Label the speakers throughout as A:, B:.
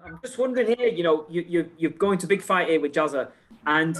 A: I'm just wondering here, you're going to a big fight here with Jazza, and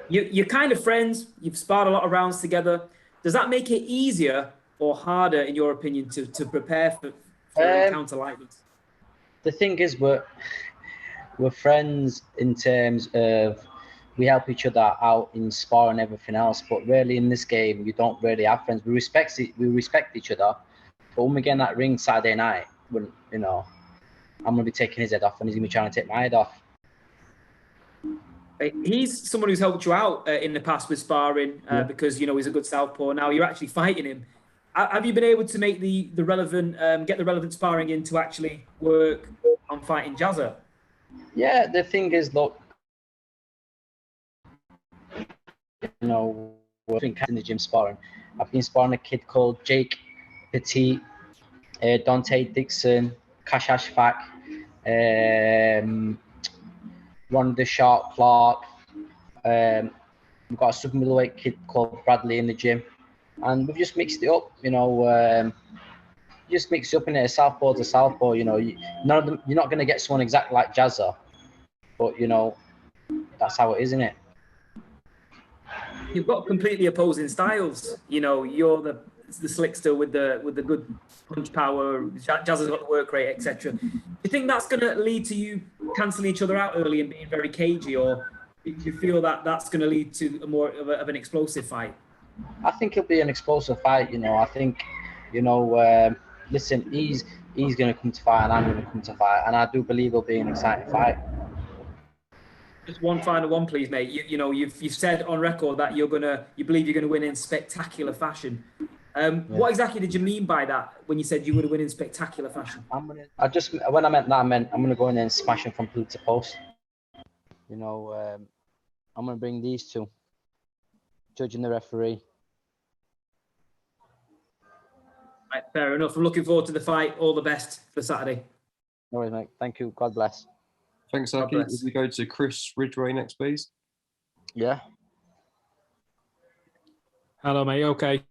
A: you're kind of friends. You've sparred a lot of rounds together. Does that make it easier or harder, in your opinion, to prepare for an encounter like this?
B: The thing is, we're friends in terms of we help each other out in spar and everything else. But really, in this game, you don't really have friends. We respect each other. But when we get in that ring Saturday night, when I'm gonna be taking his head off, and he's gonna be trying to take my head off.
A: He's someone who's helped you out in the past with sparring because he's a good southpaw. Now you're actually fighting him. Have you been able to make the relevant get the relevant sparring in to actually work on fighting Jazza?
B: Yeah, the thing is, look, we've been in the gym sparring. I've been sparring a kid called Jake Petit, Dante Dixon, Kashash Fak, Ron the Sharp Clark. We've got a super middleweight kid called Bradley in the gym, and we've just mixed it up. Just mix it up in a southpaw to southpaw. You're not going to get someone exactly like Jazza, but that's how it is, isn't it?
A: You've got completely opposing styles. You're the slickster with the good punch power. Jazza's got the work rate, etc. Do you think that's going to lead to you cancelling each other out early and being very cagey, or do you feel that that's going to lead to more of an explosive fight?
B: I think it'll be an explosive fight. I think, listen, he's going to come to fight and I'm going to come to fight, and I do believe it'll be an exciting fight.
A: Just one final one, please, mate. You've said on record that you believe you're gonna win in spectacular fashion. What exactly did you mean by that when you said you would win in spectacular fashion?
B: When I meant that, I meant I'm gonna go in there and smash him from pillar to post. I'm gonna bring these two, judge and the referee.
A: Right, fair enough. I'm looking forward to the fight. All the best for Saturday.
B: No worries, mate. Thank you. God bless.
C: Thanks, Aki. If we go to Chris Ridgway next, please.
B: Yeah.
D: Hello, mate. Okay.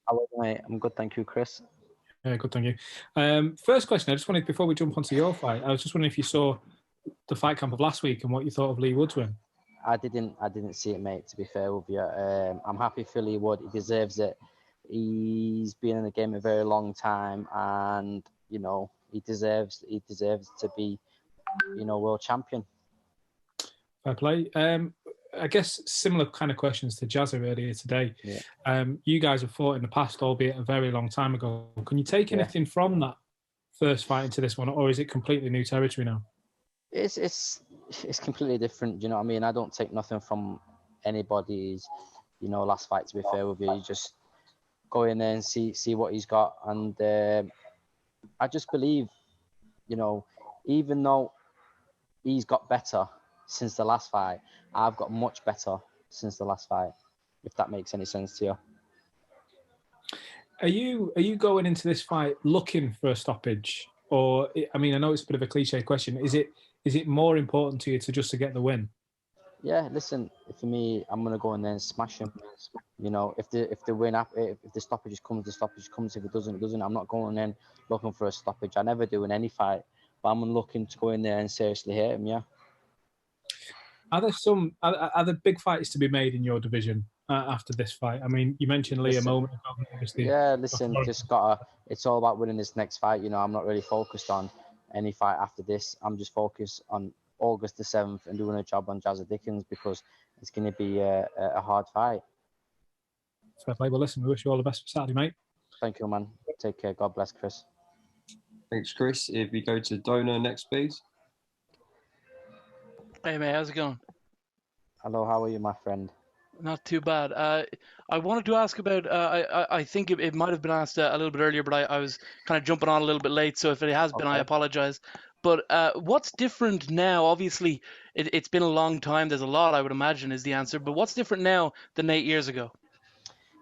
B: Hello, mate. I'm good, thank you, Chris.
D: Yeah, good, thank you. First question, I just wanted, before we jump onto your fight, I was just wondering if you saw the fight camp of last week and what you thought of Lee Wood's win.
B: I didn't see it, mate, to be fair with you. I'm happy for Lee Wood. He deserves it. He's been in the game a very long time, and, he deserves to be, world champion.
D: Fair play. I guess similar kind of questions to Jazza earlier today.
B: Yeah.
D: You guys have fought in the past, albeit a very long time ago. Can you take anything from that first fight into this one, or is it completely new territory now?
B: It's completely different. You know what I mean? I don't take nothing from anybody's, last fight. To be fair with you, you just go in there and see what he's got, and I just believe, even though he's got better since the last fight, I've got much better since the last fight, if that makes any sense to you.
D: Are you going into this fight looking for a stoppage? Or, I mean, I know it's a bit of a cliche question. Is it more important to you to get the win?
B: Yeah, listen, for me, I'm gonna go in there and smash him. If the stoppage comes, the stoppage comes. If it doesn't, it doesn't. I'm not going in looking for a stoppage. I never do in any fight. But I'm looking to go in there and seriously hit him, yeah.
D: Are there big fights to be made in your division after this fight? I mean, you mentioned Lee a moment ago. Obviously.
B: Yeah, listen, it's all about winning this next fight. I'm not really focused on any fight after this. I'm just focused on August the 7th and doing a job on Jazza Dickens, because it's going to be a hard fight.
D: Fair play. Well, listen, we wish you all the best for Saturday, mate.
B: Thank you, man. Take care. God bless, Chris.
C: Thanks, Chris. If we go to Dona next, please.
E: Hey, mate, how's it going?
B: Hello, how are you, my friend?
E: Not too bad. I wanted to ask about, I think it might have been asked a little bit earlier, but I was kind of jumping on a little bit late, so if it has been, I apologize. But what's different now? Obviously, it's been a long time. There's a lot, I would imagine, is the answer. But what's different now than 8 years ago?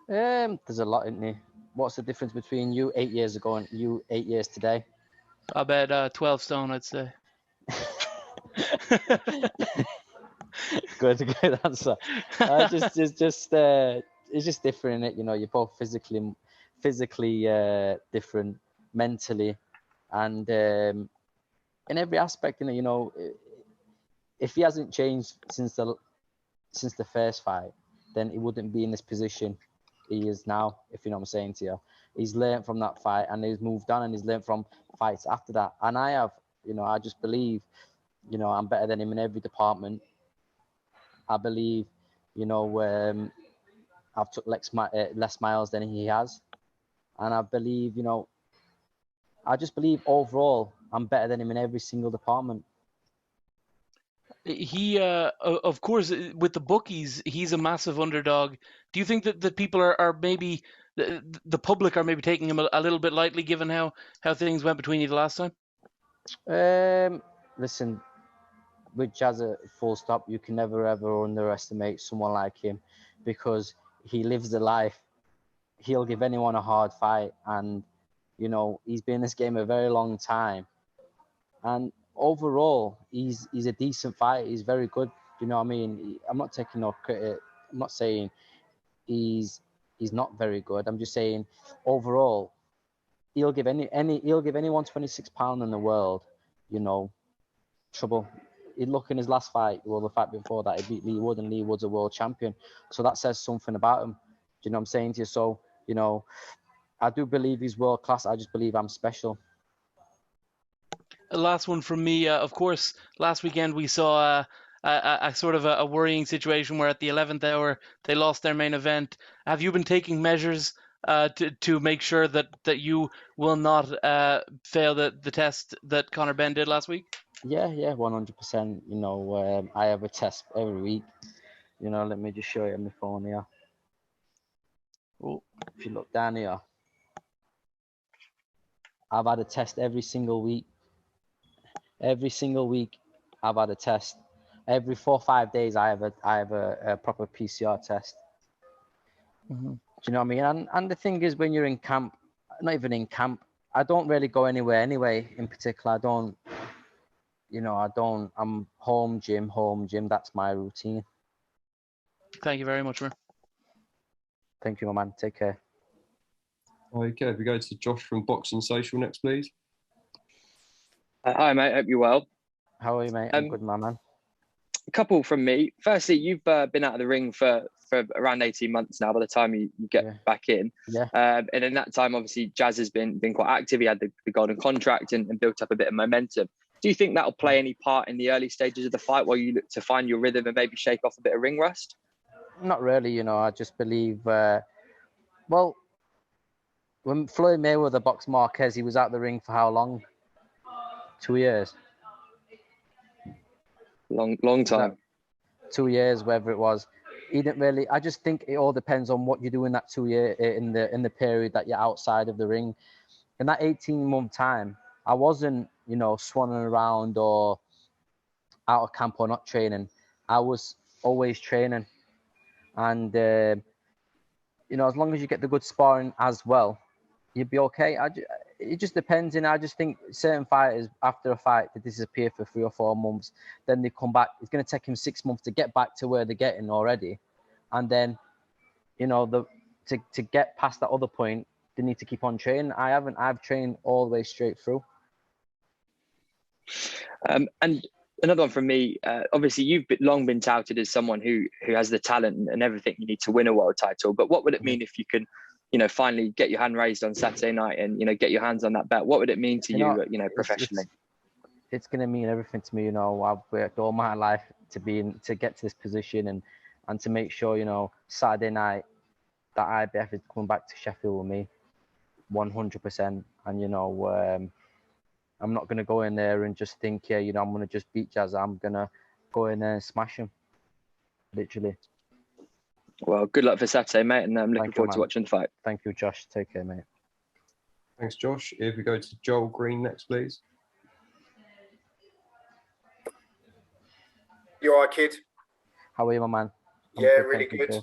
B: There's a lot, isn't there? What's the difference between you 8 years ago and you 8 years today?
E: I bet 12 stone, I'd say.
B: Good answer. It's just different, innit? You're both physically different, mentally, and in every aspect, you know, if he hasn't changed since the first fight, then he wouldn't be in this position he is now, if you know what I'm saying to you. He's learned from that fight and he's moved on and he's learned from fights after that. And I have, you know, I just believe, you know, I'm better than him in every department. I believe, you know, I've took less miles than he has. And I believe, you know, I just believe overall I'm better than him in every single department.
E: He, of course, with the bookies, he's a massive underdog. Do you think that people are maybe, the public are maybe taking him a little bit lightly, given how things went between you the last time?
B: Listen, with Jazza, full stop, you can never ever underestimate someone like him, because he lives the life. He'll give anyone a hard fight, and you know, he's been in this game a very long time, and overall he's a decent fighter. He's very good, you know what I mean? I'm not taking no credit. I'm not saying he's not very good. I'm just saying overall he'll give anyone 26 pound in the world, you know, trouble. He'd look in his last fight, well, the fight before that, he beat Lee Wood, and Lee Wood's a world champion. So that says something about him. Do you know what I'm saying to you? So, you know, I do believe he's world class. I just believe I'm special.
E: Last one from me. Of course, last weekend we saw a sort of a worrying situation where at the 11th hour they lost their main event. Have you been taking measures to make sure that you will not fail the test that Conor Benn did last week?
B: Yeah, 100%. You know, I have a test every week. You know, let me just show you on my phone here. Oh, if you look down here, I've had a test every single week. Every single week, I've had a test. Every 4 or 5 days, I have a proper PCR test.
E: Mm-hmm.
B: Do you know what I mean? And the thing is, when you're in camp, not even in camp, I don't really go anywhere anyway. In particular, I don't. You know, I'm home gym. That's my routine.
E: Thank you very much, man.
B: Thank you, my man. Take care.
C: Okay, if we go to Josh from Boxing Social next, please.
F: Hi, mate. Hope you're well.
B: How are you, mate? I'm good, my man.
F: A couple from me. Firstly, you've been out of the ring for around 18 months now by the time you get back in.
B: Yeah.
F: And in that time, obviously, Jazz has been quite active. He had the golden contract and built up a bit of momentum. Do you think that'll play any part in the early stages of the fight while you look to find your rhythm and maybe shake off a bit of ring rust?
B: Not really, you know. I just believe, well, when Floyd Mayweather boxed Marquez, he was out the ring for how long? 2 years.
F: Long time.
B: 2 years, whatever it was. He didn't really. I just think it all depends on what you do in that 2 year in the period that you're outside of the ring. In that 18-month time, I wasn't, you know, swanning around or out of camp or not training. I was always training, and you know, as long as you get the good sparring as well, you'd be okay. It just depends, and I just think certain fighters, after a fight, they disappear for 3 or 4 months, then they come back. It's going to take them 6 months to get back to where they're getting already, and then, you know, to get past that other point, they need to keep on training. I've trained all the way straight through.
F: And another one from me. Obviously, you've long been touted as someone who has the talent and everything you need to win a world title. But what would it mean if you can, you know, finally get your hand raised on Saturday night and, you know, get your hands on that belt? What would it mean to you know, professionally?
B: It's going to mean everything to me. You know, I've worked all my life to get to this position and to make sure, you know, Saturday night that IBF is coming back to Sheffield with me, 100%. And, you know, I'm not going to go in there and just think, yeah, you know, I'm going to just beat Jazza. I'm going to go in there and smash him, literally.
F: Well, good luck for Saturday, mate, and I'm looking forward to watching the fight.
B: Thank you, Josh. Take care, mate.
C: Thanks, Josh. If we go to Joel Green next, please.
G: You all right, kid?
B: How are you, my man?
G: Yeah, really good.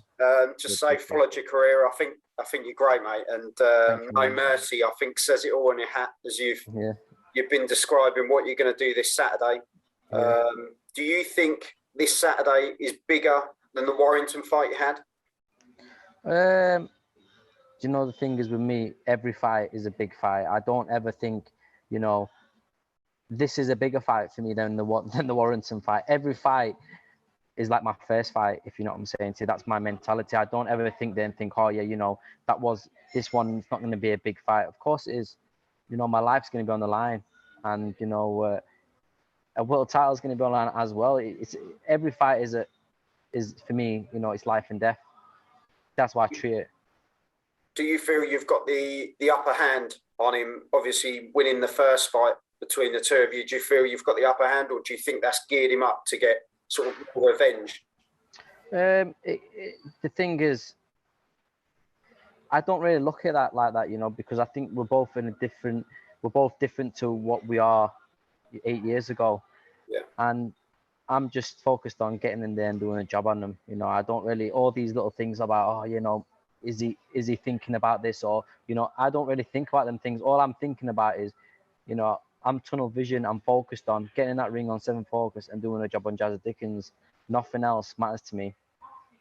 G: Just say, followed your career. I think you're great, mate. And No Mercy, I think, says it all on your hat as you've been describing what you're going to do this Saturday. Yeah. Do you think this Saturday is bigger than the Warrington fight you had?
B: You know, the thing is with me, every fight is a big fight. I don't ever think, you know, this is a bigger fight for me than the Warrington fight. Every fight is like my first fight, if you know what I'm saying. So that's my mentality. I don't ever think, oh yeah, you know, this one's not going to be a big fight. Of course it is. You know, my life's going to be on the line, and you know, a world title is going to be on the line as well. It's every fight is for me, you know, it's life and death. That's why I treat it.
G: Do you feel you've got the upper hand on him? Obviously, winning the first fight between the two of you, do you feel you've got the upper hand, or do you think that's geared him up to get sort of revenge?
B: The thing is, I don't really look at that like that, you know, because I think we're both different to what we are 8 years ago.
G: Yeah.
B: And I'm just focused on getting in there and doing a job on them. You know, I don't really, all these little things about, oh, you know, is he thinking about this, or, you know, I don't really think about them things. All I'm thinking about is, you know, I'm tunnel vision. I'm focused on getting in that ring on 7 Focus and doing a job on Jazza Dickens. Nothing else matters to me.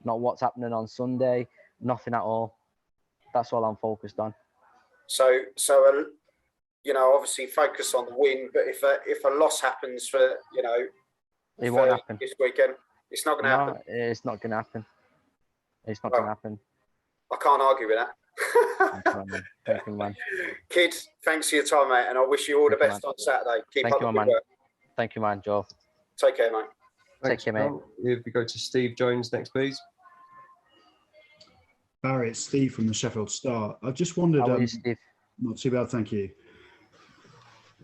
B: Not what's happening on Sunday. Nothing at all. That's all I'm focused on.
G: So you know, obviously focus on the win. But if a loss happens for, you know,
B: it won't happen
G: this weekend, it's not going to happen.
B: It's not going to happen. It's not going to happen.
G: I can't argue with that.
B: Thank you, man.
G: Kid, thanks for your time, mate, and I wish you all the best on Saturday. Keep up the good work.
B: Thank you, man, Joe.
G: Take care, mate.
B: Take care, mate.
C: If we go to Steve Jones next, please.
H: Barry, it's Steve from the Sheffield Star. I just wondered.
B: How are you, Steve?
H: Not too bad, thank you.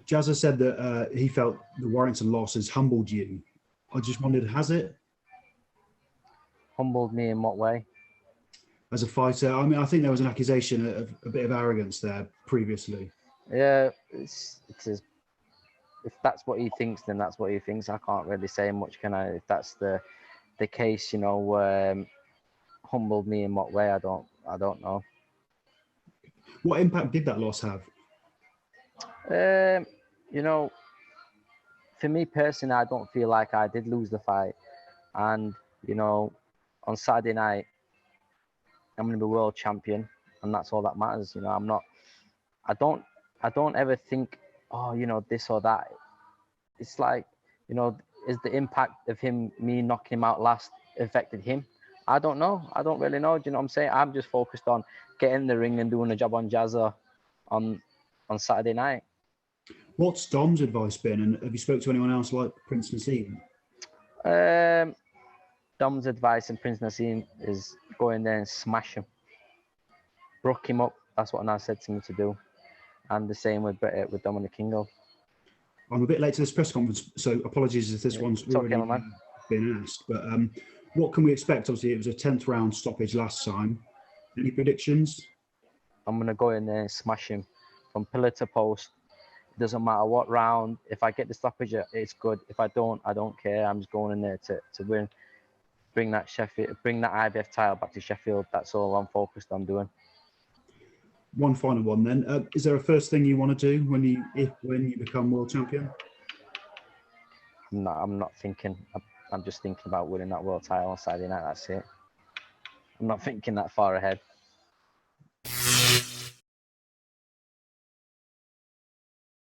H: Jazza said that he felt the Warrington loss has humbled you. I just wondered, has it?
B: Humbled me in what way?
H: As a fighter, I mean, I think there was an accusation of a bit of arrogance there previously.
B: Yeah, it's if that's what he thinks, then that's what he thinks. I can't really say much, can I? If that's the case, you know, humbled me in what way? I don't know.
H: What impact did that loss have?
B: You know, for me personally, I don't feel like I did lose the fight, and you know, on Saturday night, I'm going to be world champion, and that's all that matters. You know, I don't ever think, oh, you know, this or that. It's like, you know, is the impact of me knocking him out last affected him? I don't know. I don't really know. Do you know what I'm saying? I'm just focused on getting in the ring and doing a job on Jazza on Saturday night.
H: What's Dom's advice been? And have you spoke to anyone else like Prince Nassim?
B: Dom's advice and Prince Nassim is go in there and smash him. Brook him up. That's what Nas said to me to do. And the same with Dominic Kingo.
H: I'm a bit late to this press conference, so apologies if this one's already been asked. But what can we expect? Obviously, it was a 10th round stoppage last time. Any predictions?
B: I'm going to go in there and smash him from pillar to post. It doesn't matter what round. If I get the stoppage, it's good. If I don't care. I'm just going in there to win. Bring that IBF title back to Sheffield. That's all I'm focused on doing.
H: One final one then. Is there a first thing you want to do when you become world champion?
B: I'm not thinking. I'm just thinking about winning that world title on Saturday night. That's it. I'm not thinking that far ahead.